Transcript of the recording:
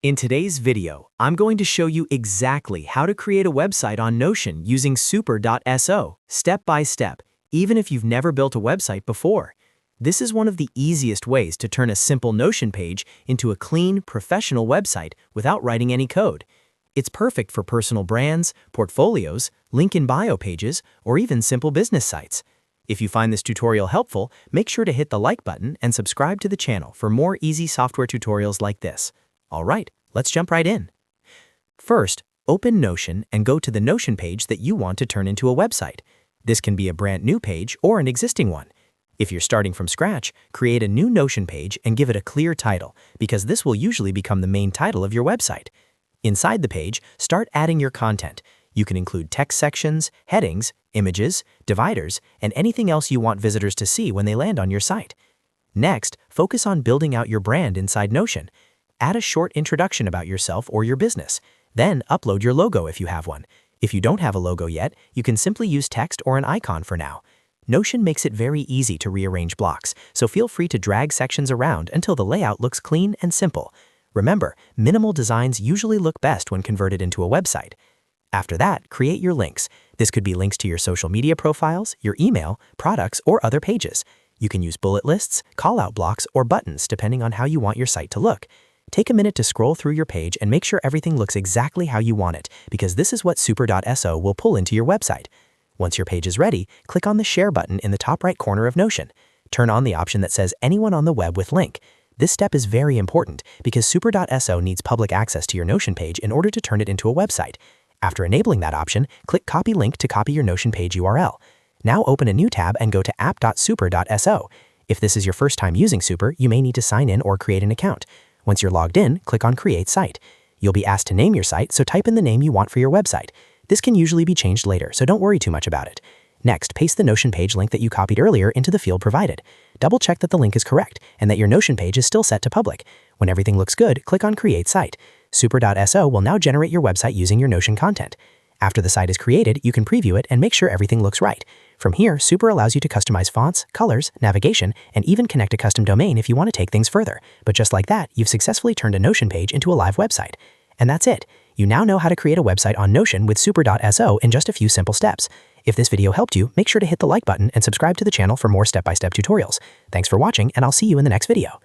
In today's video, I'm going to show you exactly how to create a website on Notion using Super.so, step by step, even if you've never built a website before. This is one of the easiest ways to turn a simple Notion page into a clean, professional website without writing any code. It's perfect for personal brands, portfolios, link in bio pages, or even simple business sites. If you find this tutorial helpful, make sure to hit the like button and subscribe to the channel for more easy software tutorials like this. All right, let's jump right in. First, open Notion and go to the Notion page that you want to turn into a website. This can be a brand new page or an existing one. If you're starting from scratch, create a new Notion page and give it a clear title, because this will usually become the main title of your website. Inside the page, start adding your content. You can include text sections, headings, images, dividers, and anything else you want visitors to see when they land on your site. Next, focus on building out your brand inside Notion. Add a short introduction about yourself or your business. Then upload your logo if you have one. If you don't have a logo yet, you can simply use text or an icon for now. Notion makes it very easy to rearrange blocks, so feel free to drag sections around until the layout looks clean and simple. Remember, minimal designs usually look best when converted into a website. After that, create your links. This could be links to your social media profiles, your email, products, or other pages. You can use bullet lists, call-out blocks, or buttons depending on how you want your site to look. Take a minute to scroll through your page and make sure everything looks exactly how you want it, because this is what Super.so will pull into your website. Once your page is ready, click on the Share button in the top right corner of Notion. Turn on the option that says Anyone on the web with link. This step is very important because Super.so needs public access to your Notion page in order to turn it into a website. After enabling that option, click Copy Link to copy your Notion page URL. Now open a new tab and go to app.super.so. If this is your first time using Super, you may need to sign in or create an account. Once you're logged in, click on Create Site. You'll be asked to name your site, so type in the name you want for your website. This can usually be changed later, so don't worry too much about it. Next, paste the Notion page link that you copied earlier into the field provided. Double check that the link is correct and that your Notion page is still set to public. When everything looks good, click on Create Site. Super.so will now generate your website using your Notion content. After the site is created, you can preview it and make sure everything looks right. From here, Super allows you to customize fonts, colors, navigation, and even connect a custom domain if you want to take things further. But just like that, you've successfully turned a Notion page into a live website. And that's it. You now know how to create a website on Notion with Super.so in just a few simple steps. If this video helped you, make sure to hit the like button and subscribe to the channel for more step-by-step tutorials. Thanks for watching, and I'll see you in the next video.